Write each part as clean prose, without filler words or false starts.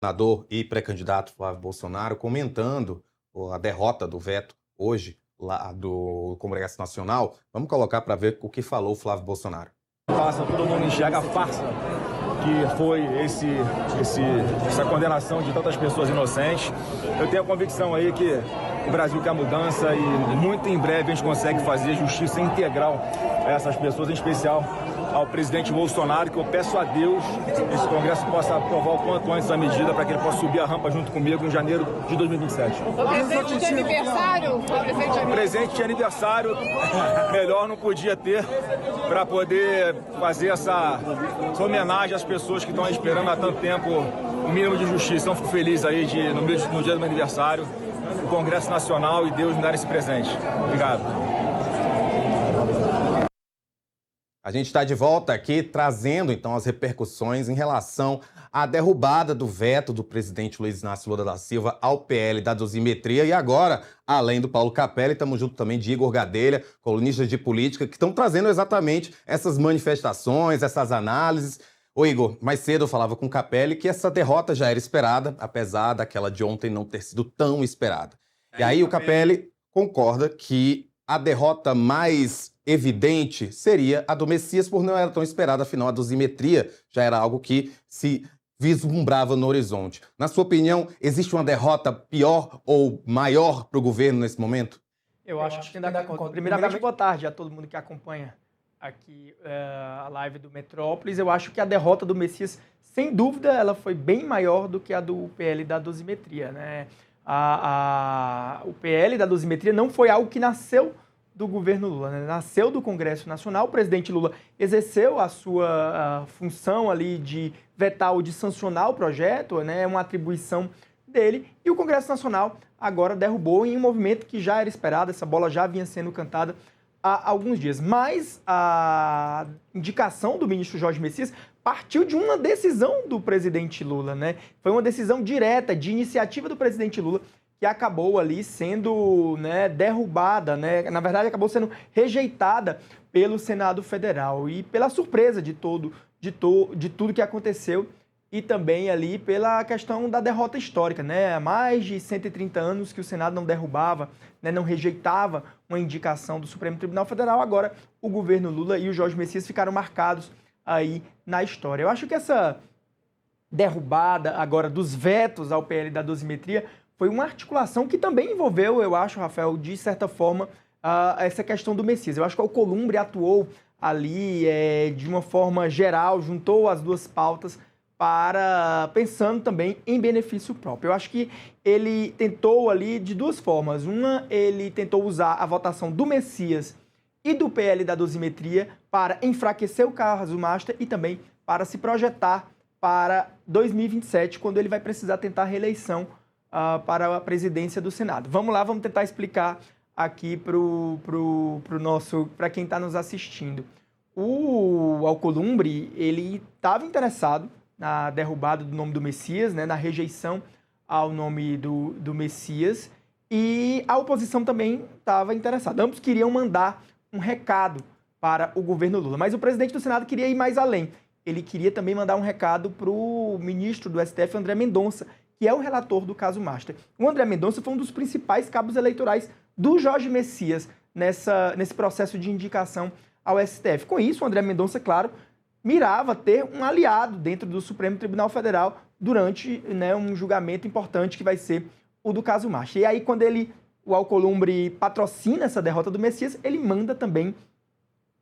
Senador e pré-candidato Flávio Bolsonaro comentando a derrota do veto hoje lá do Congresso Nacional. Vamos colocar para ver o que falou o Flávio Bolsonaro. Todo mundo enxerga a farsa que foi essa condenação de tantas pessoas inocentes. Eu tenho a convicção aí que o Brasil quer mudança e muito em breve a gente consegue fazer justiça integral a essas pessoas, em especial ao presidente Bolsonaro, que eu peço a Deus que esse Congresso possa aprovar o quanto antes a medida para que ele possa subir a rampa junto comigo em janeiro de 2027. O presente de aniversário? Presente de aniversário, melhor não podia ter, para poder fazer essa homenagem às pessoas que estão esperando há tanto tempo o mínimo de justiça. Então, fico feliz aí no dia do meu aniversário, o Congresso Nacional e Deus me dar esse presente. Obrigado. A gente está de volta aqui trazendo, então, as repercussões em relação à derrubada do veto do presidente Luiz Inácio Lula da Silva ao PL da dosimetria. E agora, além do Paulo Capelli, estamos junto também de Igor Gadelha, colunistas de política, que estão trazendo exatamente essas manifestações, essas análises. Ô Igor, mais cedo eu falava com o Capelli que essa derrota já era esperada, apesar daquela de ontem não ter sido tão esperada. E aí o Capelli concorda que a derrota mais evidente seria a do Messias, por não era tão esperada, afinal a dosimetria já era algo que se vislumbrava no horizonte. Na sua opinião, existe uma derrota pior ou maior para o governo nesse momento? Eu acho que tem que dar conta. Primeiramente, boa tarde a todo mundo que acompanha aqui a live do Metrópolis. Eu acho que a derrota do Messias, sem dúvida, ela foi bem maior do que a do PL da dosimetria, né? O PL da dosimetria não foi algo que nasceu do governo Lula, né? Nasceu do Congresso Nacional. O presidente Lula exerceu a sua função ali de vetar ou de sancionar o projeto, né? Uma atribuição dele, e o Congresso Nacional agora derrubou em um movimento que já era esperado, essa bola já vinha sendo cantada há alguns dias. Mas a indicação do ministro Jorge Messias partiu de uma decisão do presidente Lula, né? Foi uma decisão direta, de iniciativa do presidente Lula, que acabou ali sendo, né, derrubada, né? Na verdade, acabou sendo rejeitada pelo Senado Federal. E pela surpresa de tudo que aconteceu, e também ali pela questão da derrota histórica, né? Há mais de 130 anos que o Senado não derrubava, né, não rejeitava uma indicação do Supremo Tribunal Federal. Agora, o governo Lula e o Jorge Messias ficaram marcados aí na história. Eu acho que essa derrubada agora dos vetos ao PL da dosimetria foi uma articulação que também envolveu, eu acho, Rafael, de certa forma, essa questão do Messias. Eu acho que o Alcolumbre atuou ali de uma forma geral, juntou as duas pautas pensando também em benefício próprio. Eu acho que ele tentou ali de duas formas. Uma, ele tentou usar a votação do Messias e do PL da dosimetria para enfraquecer o caso Master e também para se projetar para 2027, quando ele vai precisar tentar a reeleição para a presidência do Senado. Vamos lá, vamos tentar explicar aqui para quem está nos assistindo. O Alcolumbre, ele estava interessado na derrubada do nome do Messias, né, na rejeição ao nome do Messias, e a oposição também estava interessada. Ambos queriam mandar um recado para o governo Lula, mas o presidente do Senado queria ir mais além. Ele queria também mandar um recado para o ministro do STF, André Mendonça, que é o relator do caso Master. O André Mendonça foi um dos principais cabos eleitorais do Jorge Messias nesse processo de indicação ao STF. Com isso, o André Mendonça, claro, mirava ter um aliado dentro do Supremo Tribunal Federal durante, né, um julgamento importante que vai ser o do caso Master. E aí, quando o Alcolumbre patrocina essa derrota do Messias, ele manda também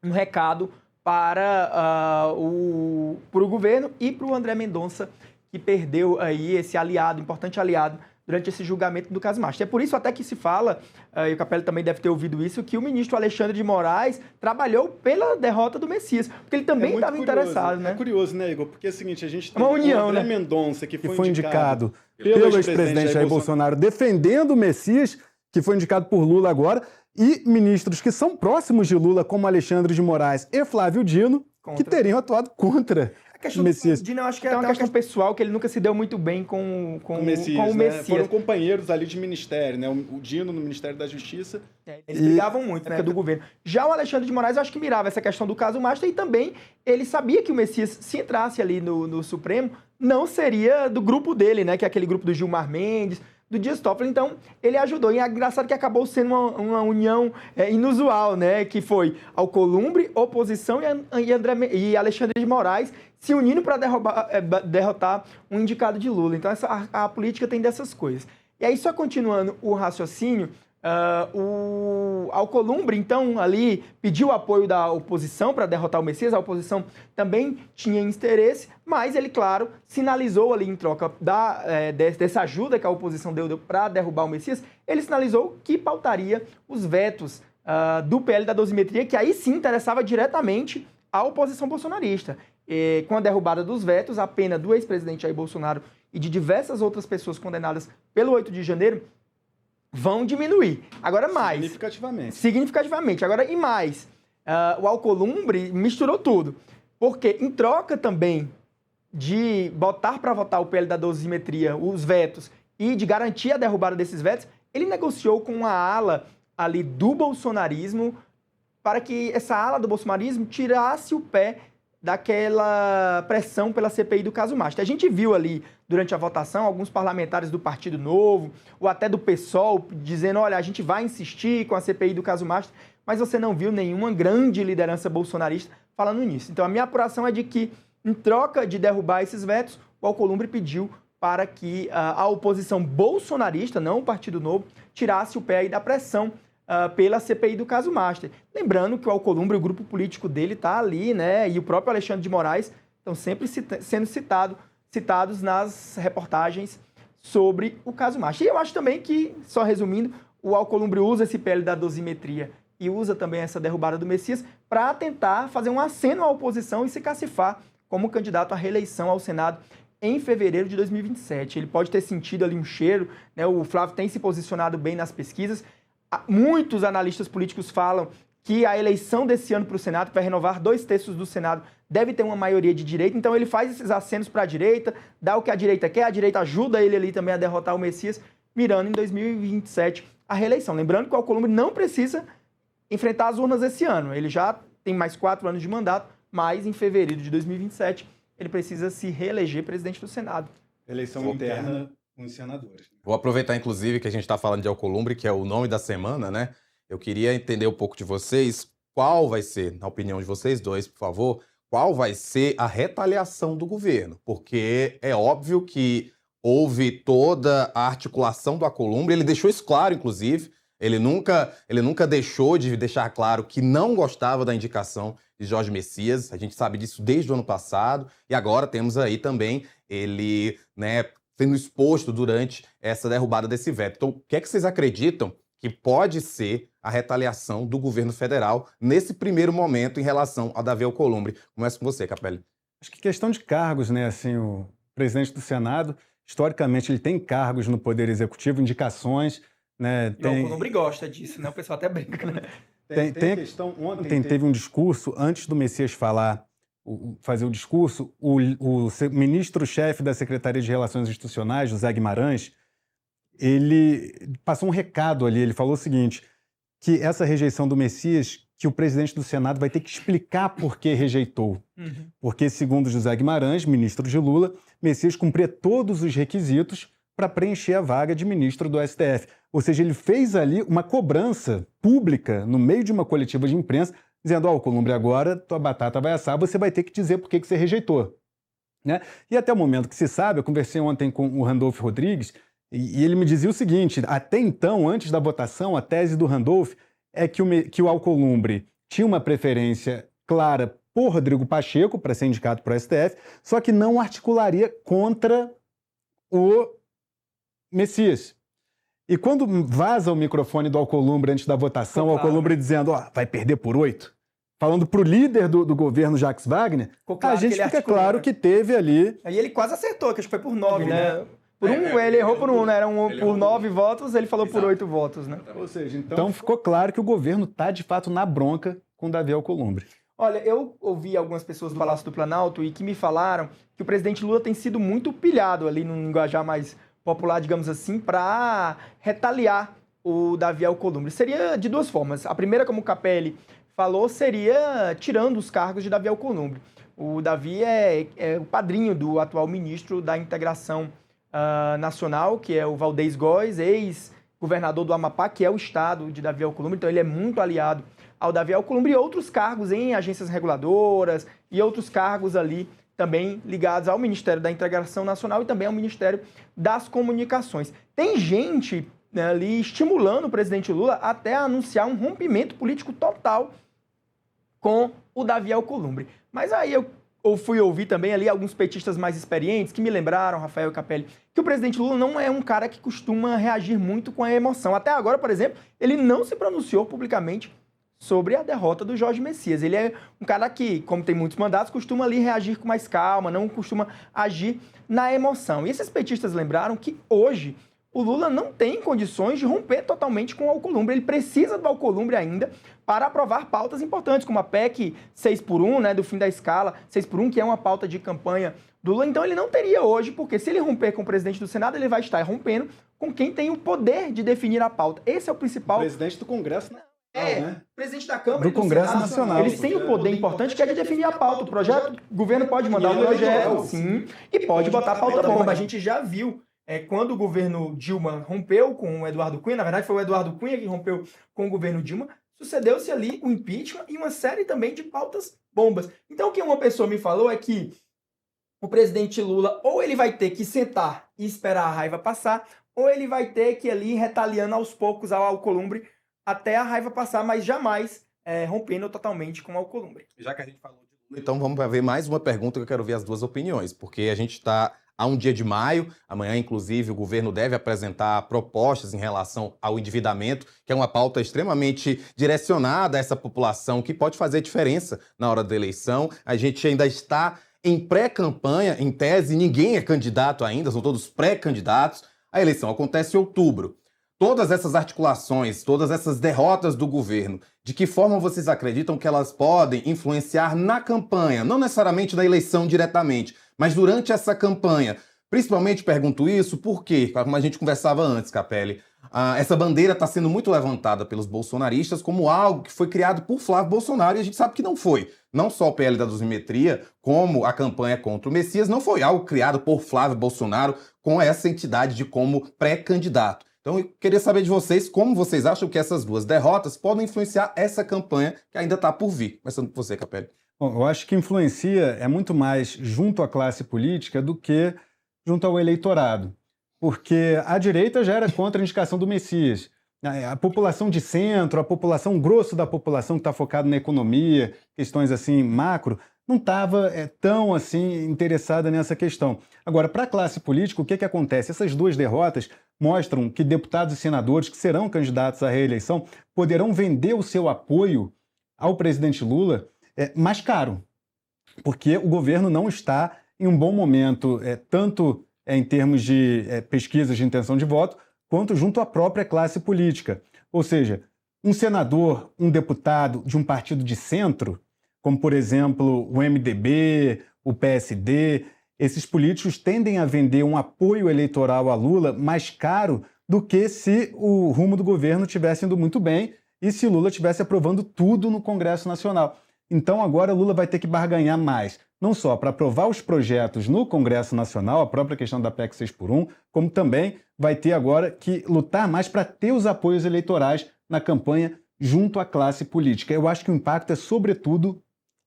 um recado para o governo e para o André Mendonça, que perdeu aí esse aliado, importante aliado, durante esse julgamento do caso Master. É por isso até que se fala, e o Capelli também deve ter ouvido isso, que o ministro Alexandre de Moraes trabalhou pela derrota do Messias, porque ele também estava interessado, né? É curioso, né, Igor? Porque é o seguinte, a gente tem uma união, o André né? Mendonça, que foi indicado pelo ex-presidente Jair Bolsonaro, defendendo o Messias, que foi indicado por Lula agora, e ministros que são próximos de Lula, como Alexandre de Moraes e Flávio Dino, que teriam atuado contra A questão Messias. do acho que é uma questão pessoal, que ele nunca se deu muito bem com o Messias. Né? Foram companheiros ali de ministério, né? O Dino no Ministério da Justiça. Eles brigavam muito na época do governo. Já o Alexandre de Moraes, eu acho que mirava essa questão do caso Master, e também ele sabia que o Messias, se entrasse ali no Supremo, não seria do grupo dele, né? Que é aquele grupo do Gilmar Mendes, do Dias Toffoli. Então, ele ajudou. E é engraçado que acabou sendo uma união inusual, né? Que foi Alcolumbre, oposição e Alexandre de Moraes se unindo para derrotar um indicado de Lula. Então, a política tem dessas coisas. E aí, só continuando o raciocínio, o Alcolumbre, então, ali pediu o apoio da oposição para derrotar o Messias. A oposição também tinha interesse, mas ele, claro, sinalizou ali em troca dessa ajuda que a oposição deu para derrubar o Messias, ele sinalizou que pautaria os vetos do PL da dosimetria, que aí sim interessava diretamente à oposição bolsonarista. E, com a derrubada dos vetos, a pena do ex-presidente Jair Bolsonaro e de diversas outras pessoas condenadas pelo 8 de janeiro vão diminuir. Agora mais. Significativamente. Agora, e mais. O Alcolumbre misturou tudo. Porque, em troca também de botar para votar o PL da dosimetria, os vetos, e de garantir a derrubada desses vetos, ele negociou com a ala ali do bolsonarismo para que essa ala do bolsonarismo tirasse o pé daquela pressão pela CPI do caso Master. A gente viu ali, durante a votação, alguns parlamentares do Partido Novo, ou até do PSOL, dizendo, olha, a gente vai insistir com a CPI do caso Master, mas você não viu nenhuma grande liderança bolsonarista falando nisso. Então, a minha apuração é de que, em troca de derrubar esses vetos, o Alcolumbre pediu para que a oposição bolsonarista, não o Partido Novo, tirasse o pé aí da pressão pela CPI do caso Master. Lembrando que o Alcolumbre, o grupo político dele, está ali, né? E o próprio Alexandre de Moraes estão sempre sendo citados nas reportagens sobre o caso Master. E eu acho também que, só resumindo, o Alcolumbre usa esse PL da dosimetria e usa também essa derrubada do Messias para tentar fazer um aceno à oposição e se cacifar como candidato à reeleição ao Senado em fevereiro de 2027. Ele pode ter sentido ali um cheiro, né? O Flávio tem se posicionado bem nas pesquisas. Muitos analistas políticos falam que a eleição desse ano para o Senado, que vai renovar 2/3 do Senado, deve ter uma maioria de direita. Então ele faz esses acenos para a direita, dá o que a direita quer, a direita ajuda ele ali também a derrotar o Messias, mirando em 2027 a reeleição. Lembrando que o Alcolumbre não precisa enfrentar as urnas esse ano. Ele já tem mais 4 anos de mandato, mas em fevereiro de 2027 ele precisa se reeleger presidente do Senado. Eleição interna com os senadores. Vou aproveitar, inclusive, que a gente está falando de Alcolumbre, que é o nome da semana, né? Eu queria entender um pouco de vocês, qual vai ser, na opinião de vocês dois, por favor, qual vai ser a retaliação do governo? Porque é óbvio que houve toda a articulação do Alcolumbre, ele deixou isso claro, inclusive, ele nunca deixou de deixar claro que não gostava da indicação de Jorge Messias, a gente sabe disso desde o ano passado, e agora temos aí também ele, né, sendo exposto durante essa derrubada desse veto. Então, o que é que vocês acreditam que pode ser a retaliação do governo federal nesse primeiro momento em relação a Davi Alcolumbre? Começo com você, Capelli. Acho que questão de cargos, né? Assim, o presidente do Senado, historicamente, ele tem cargos no Poder Executivo, indicações, né? E o Alcolumbre gosta disso, né? O pessoal até brinca, né? Tem questão... Ontem teve um discurso, antes do Messias fazer o discurso, o ministro-chefe da Secretaria de Relações Institucionais, José Guimarães, ele passou um recado ali, ele falou o seguinte, que essa rejeição do Messias, que o presidente do Senado vai ter que explicar por que rejeitou. Uhum. Porque, segundo José Guimarães, ministro de Lula, Messias cumpria todos os requisitos para preencher a vaga de ministro do STF. Ou seja, ele fez ali uma cobrança pública no meio de uma coletiva de imprensa, dizendo, Alcolumbre, agora tua batata vai assar, você vai ter que dizer por que você rejeitou. Né? E até o momento que se sabe, eu conversei ontem com o Randolph Rodrigues, e ele me dizia o seguinte, até então, antes da votação, a tese do Randolph é que o Alcolumbre tinha uma preferência clara por Rodrigo Pacheco, para ser indicado para o STF, só que não articularia contra o Messias. E quando vaza o microfone do Alcolumbre antes da votação, o Alcolumbre dizendo, vai perder por 8, falando para o líder do governo, Jacques Wagner, a gente fica claro que teve ali... Aí ele quase acertou, que acho que foi por 9, né? Por ele errou por 1, né? Era por 9 votos, ele falou por 8 votos, né? Ou seja, então ficou claro que o governo está, de fato, na bronca com Davi Alcolumbre. Olha, eu ouvi algumas pessoas do Palácio do Planalto e que me falaram que o presidente Lula tem sido muito pilhado ali, num linguajar mais popular, digamos assim, para retaliar o Davi Alcolumbre. Seria de duas formas. A primeira, como o Capelli falou, seria tirando os cargos de Davi Alcolumbre. O Davi é o padrinho do atual ministro da Integração Nacional, que é o Valdez Góes, ex-governador do Amapá, que é o estado de Davi Alcolumbre, então ele é muito aliado ao Davi Alcolumbre, e outros cargos em agências reguladoras e outros cargos ali também ligados ao Ministério da Integração Nacional e também ao Ministério das Comunicações. Tem gente, né, ali estimulando o presidente Lula até a anunciar um rompimento político total com o Davi Alcolumbre. Mas aí eu fui ouvir também ali alguns petistas mais experientes que me lembraram, Rafael e Capelli, que o presidente Lula não é um cara que costuma reagir muito com a emoção. Até agora, por exemplo, ele não se pronunciou publicamente sobre a derrota do Jorge Messias. Ele é um cara que, como tem muitos mandatos, costuma ali reagir com mais calma, não costuma agir na emoção. E esses petistas lembraram que hoje o Lula não tem condições de romper totalmente com o Alcolumbre. Ele precisa do Alcolumbre ainda para aprovar pautas importantes, como a PEC 6x1, né, do fim da escala, 6x1, que é uma pauta de campanha do Lula. Então ele não teria hoje, porque se ele romper com o presidente do Senado, ele vai estar rompendo com quem tem o poder de definir a pauta. Esse é o principal... O presidente do Congresso, né? Presidente da Câmara do e do Congresso Senado, Nacional. eles têm um poder importante que é de definir a pauta. O projeto, o governo pode mandar um projeto, sim, e pode botar a pauta bomba. A gente já viu quando o governo Dilma rompeu com o Eduardo Cunha, na verdade foi o Eduardo Cunha que rompeu com o governo Dilma, sucedeu-se ali o impeachment e uma série também de pautas bombas. Então o que uma pessoa me falou é que o presidente Lula ou ele vai ter que sentar e esperar a raiva passar, ou ele vai ter que ir ali retaliando aos poucos ao Alcolumbre até a raiva passar, mas jamais rompendo totalmente com o Alcolumbre. Já que a gente falou de Lula, então vamos ver mais uma pergunta que eu quero ver as duas opiniões, porque a gente está a um dia de maio, amanhã, inclusive, o governo deve apresentar propostas em relação ao endividamento, que é uma pauta extremamente direcionada a essa população, que pode fazer diferença na hora da eleição. A gente ainda está em pré-campanha, em tese, ninguém é candidato ainda, são todos pré-candidatos. A eleição acontece em outubro. Todas essas articulações, todas essas derrotas do governo, de que forma vocês acreditam que elas podem influenciar na campanha? Não necessariamente na eleição diretamente, mas durante essa campanha. Principalmente pergunto isso porque, como a gente conversava antes, Capelli, essa bandeira está sendo muito levantada pelos bolsonaristas como algo que foi criado por Flávio Bolsonaro e a gente sabe que não foi. Não só o PL da dosimetria, como a campanha contra o Messias, não foi algo criado por Flávio Bolsonaro com essa entidade de como pré-candidato. Então, eu queria saber de vocês como vocês acham que essas duas derrotas podem influenciar essa campanha que ainda está por vir. Começando com você, Capelli. Bom, eu acho que influencia é muito mais junto à classe política do que junto ao eleitorado. Porque a direita já era contra a indicação do Messias. A população de centro, a população, grosso da população que está focada na economia, questões assim macro, não estava tão assim interessada nessa questão. Agora, para a classe política, o que acontece? Essas duas derrotas mostram que deputados e senadores que serão candidatos à reeleição poderão vender o seu apoio ao presidente Lula mais caro, porque o governo não está em um bom momento, tanto em termos de pesquisas de intenção de voto, quanto junto à própria classe política. Ou seja, um senador, um deputado de um partido de centro, como, por exemplo, o MDB, o PSD, esses políticos tendem a vender um apoio eleitoral a Lula mais caro do que se o rumo do governo estivesse indo muito bem e se Lula estivesse aprovando tudo no Congresso Nacional. Então agora Lula vai ter que barganhar mais, não só para aprovar os projetos no Congresso Nacional, a própria questão da PEC 6x1, como também vai ter agora que lutar mais para ter os apoios eleitorais na campanha junto à classe política. Eu acho que o impacto é sobretudo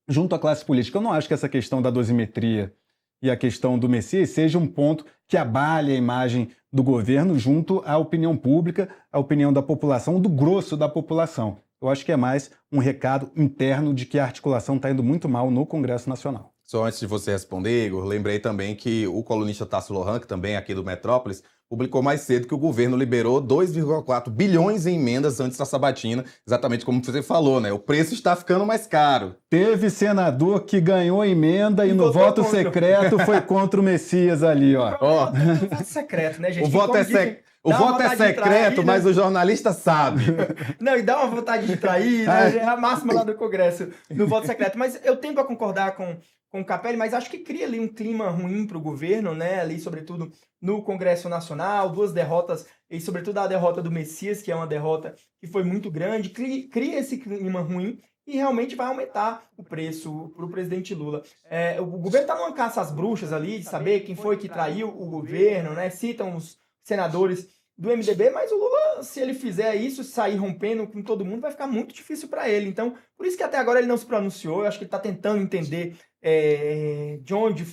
junto à classe política. Eu não acho que essa questão da dosimetria e a questão do Messias seja um ponto que abale a imagem do governo junto à opinião pública, à opinião da população, do grosso da população. Eu acho que é mais um recado interno de que a articulação está indo muito mal no Congresso Nacional. Só antes de você responder, Igor, lembrei também que o colunista Tasso Lohan, que também é aqui do Metrópolis, publicou mais cedo que o governo liberou 2,4 bilhões em emendas antes da sabatina, exatamente como você falou, né? O preço está ficando mais caro. Teve senador que ganhou emenda e no voto secreto foi contra o Messias ali, ó. Ó, voto secreto, né, gente? O voto é secreto, mas o jornalista sabe. Não, e dá uma vontade de trair, né? É a máxima lá do Congresso, no voto secreto. Mas eu tendo a concordar com o Capelli, mas acho que cria ali um clima ruim para o governo, né? Ali, sobretudo, no Congresso Nacional, 2 derrotas, e sobretudo a derrota do Messias, que é uma derrota que foi muito grande, cria esse clima ruim e realmente vai aumentar o preço para o presidente Lula. O governo está numa caça às bruxas ali, de saber quem foi que traiu o governo, né? Citam os senadores do MDB, mas o Lula, se ele fizer isso, sair rompendo com todo mundo, vai ficar muito difícil para ele. Então, por isso que até agora ele não se pronunciou. Eu acho que ele está tentando entender de onde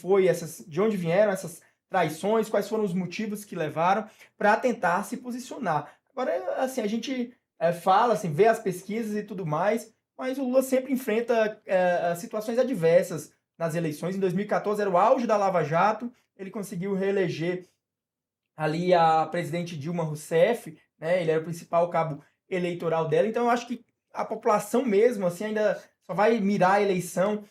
vieram essas traições, quais foram os motivos que levaram para tentar se posicionar. Agora, assim, a gente fala, assim, vê as pesquisas e tudo mais, mas o Lula sempre enfrenta situações adversas nas eleições. Em 2014 era o auge da Lava Jato, ele conseguiu reeleger ali a presidente Dilma Rousseff, né? Ele era o principal cabo eleitoral dela. Então eu acho que a população mesmo assim ainda só vai mirar a eleição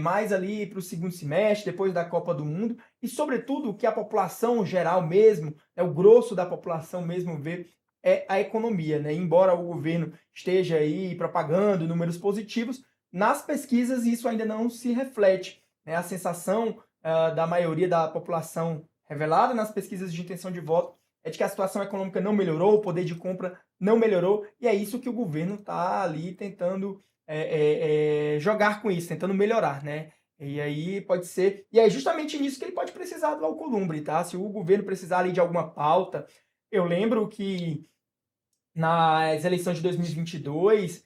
mais ali para o segundo semestre, depois da Copa do Mundo, e sobretudo o que a população geral mesmo, o grosso da população mesmo vê é a economia, né? Embora o governo esteja aí propagando números positivos, nas pesquisas isso ainda não se reflete, né? A sensação da maioria da população revelada nas pesquisas de intenção de voto é de que a situação econômica não melhorou, o poder de compra não melhorou, e é isso que o governo está ali tentando jogar com isso, tentando melhorar, né? E aí pode ser... E é justamente nisso que ele pode precisar do Alcolumbre, tá? Se o governo precisar ali de alguma pauta... Eu lembro que nas eleições de 2022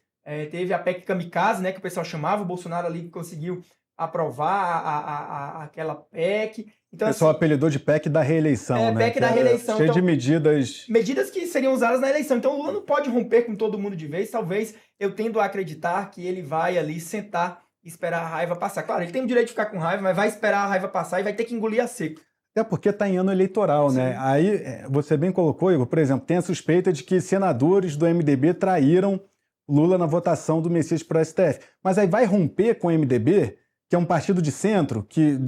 teve a PEC Kamikaze, né? Que o pessoal chamava, o Bolsonaro ali conseguiu aprovar aquela PEC. Então, o pessoal apelidou de PEC da reeleição, né? PEC da reeleição. Cheio de medidas... Medidas que seriam usadas na eleição. Então o Lula não pode romper com todo mundo de vez. Talvez eu tendo a acreditar que ele vai ali sentar e esperar a raiva passar. Claro, ele tem o direito de ficar com raiva, mas vai esperar a raiva passar e vai ter que engolir a seco. Até porque está em ano eleitoral, Sim. né? Aí, você bem colocou, Igor, por exemplo, tem a suspeita de que senadores do MDB traíram Lula na votação do Messias para o STF. Mas aí vai romper com o MDB, que é um partido de centro, que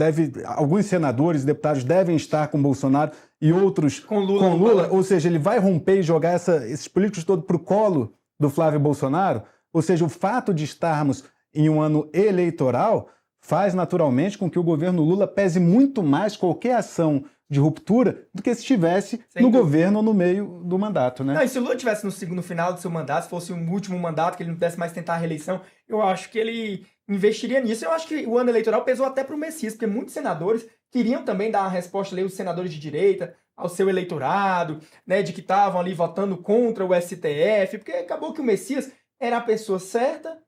alguns senadores e deputados devem estar com Bolsonaro e outros com Lula. Ou seja, ele vai romper e jogar esses políticos todos para o colo do Flávio Bolsonaro. Ou seja, o fato de estarmos em um ano eleitoral faz naturalmente com que o governo Lula pese muito mais qualquer ação de ruptura do que se estivesse no governo ou no meio do mandato, né? Não, e se o Lula estivesse no final do seu mandato, se fosse um último mandato, que ele não pudesse mais tentar a reeleição, eu acho que ele investiria nisso. Eu acho que o ano eleitoral pesou até para o Messias, porque muitos senadores queriam também dar uma resposta ali, os senadores de direita, ao seu eleitorado, né, de que estavam ali votando contra o STF, porque acabou que o Messias era a pessoa certa,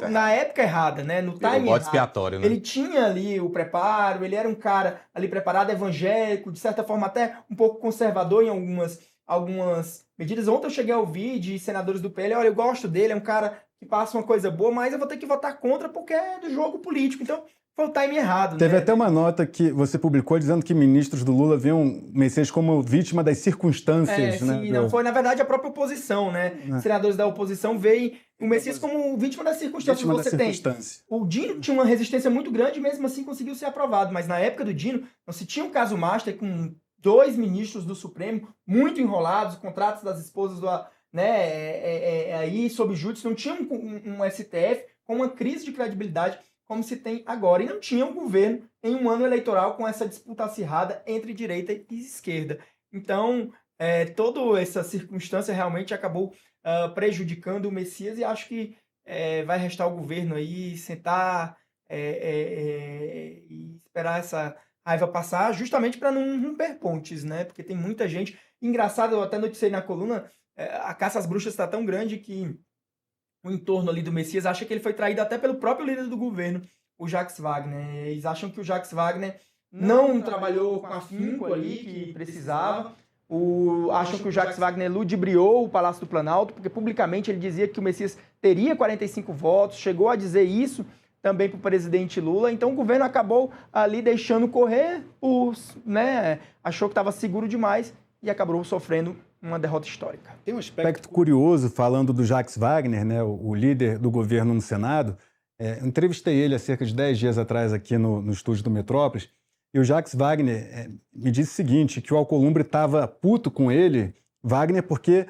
na época errada, né? No time errado. Expiatório, né? Ele tinha ali o preparo, ele era um cara ali preparado, evangélico, de certa forma até um pouco conservador em algumas medidas. Ontem eu cheguei a ouvir de senadores do PL, olha, eu gosto dele, é um cara que passa uma coisa boa, mas eu vou ter que votar contra porque é do jogo político. Então, foi o time errado. Teve né? até uma nota que você publicou dizendo que ministros do Lula viam o Messias como vítima das circunstâncias, né? Sim, não foi, na verdade, a própria oposição, né? Senadores da oposição veem o Messias como vítima das circunstâncias. O Dino tinha uma resistência muito grande e mesmo assim conseguiu ser aprovado. Mas na época do Dino, não se tinha um caso master com 2 ministros do Supremo muito enrolados, contratos das esposas aí sob júdice, não tinha um STF com uma crise de credibilidade como se tem agora. E não tinha um governo em um ano eleitoral com essa disputa acirrada entre direita e esquerda. Então, toda essa circunstância realmente acabou prejudicando o Messias e acho que vai restar o governo aí sentar e esperar essa raiva passar, justamente para não romper pontes, né? Porque tem muita gente... Engraçado, eu até noticiei na coluna, a caça às bruxas está tão grande que o entorno ali do Messias acha que ele foi traído até pelo próprio líder do governo, o Jacques Wagner. Eles acham que o Jacques Wagner não trabalhou com afinco ali que precisava. Acham que o Jacques Wagner ludibriou o Palácio do Planalto, porque publicamente ele dizia que o Messias teria 45 votos, chegou a dizer isso também para o presidente Lula. Então o governo acabou ali deixando correr, achou que estava seguro demais e acabou sofrendo uma derrota histórica. Tem um aspecto curioso, falando do Jacques Wagner, né, o líder do governo no Senado. Eu entrevistei ele há cerca de 10 dias atrás aqui no estúdio do Metrópolis, e o Jacques Wagner me disse o seguinte, que o Alcolumbre estava puto com ele, Wagner, porque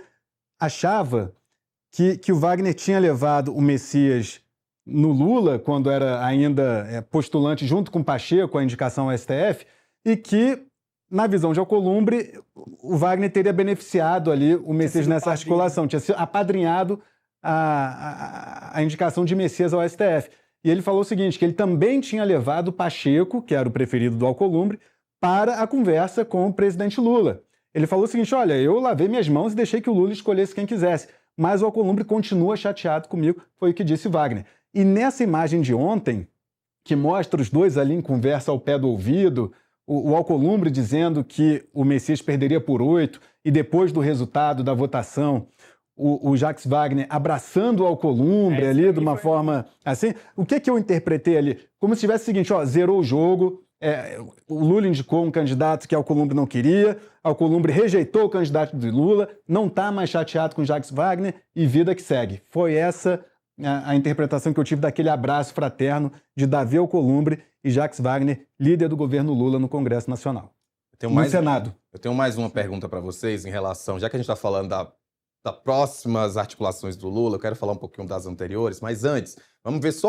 achava que o Wagner tinha levado o Messias no Lula, quando era ainda postulante junto com Pacheco, a indicação ao STF, e que, na visão de Alcolumbre, o Wagner teria beneficiado ali o Messias nessa articulação, tinha sido apadrinhado a indicação de Messias ao STF. E ele falou o seguinte, que ele também tinha levado Pacheco, que era o preferido do Alcolumbre, para a conversa com o presidente Lula. Ele falou o seguinte, olha, eu lavei minhas mãos e deixei que o Lula escolhesse quem quisesse, mas o Alcolumbre continua chateado comigo, foi o que disse Wagner. E nessa imagem de ontem, que mostra os dois ali em conversa ao pé do ouvido, o Alcolumbre dizendo que o Messias perderia por 8, e depois do resultado da votação, o Jacques Wagner abraçando o Alcolumbre ali de uma forma assim. O que eu interpretei ali? Como se tivesse o seguinte, zerou o jogo, o Lula indicou um candidato que Alcolumbre não queria, Alcolumbre rejeitou o candidato de Lula, não está mais chateado com Jacques Wagner e vida que segue. Foi essa a interpretação que eu tive daquele abraço fraterno de Davi Alcolumbre e Jacques Wagner, líder do governo Lula no Congresso Nacional. No Senado. Eu tenho mais uma pergunta para vocês em relação, já que a gente está falando das próximas articulações do Lula, eu quero falar um pouquinho das anteriores, mas antes, vamos ver só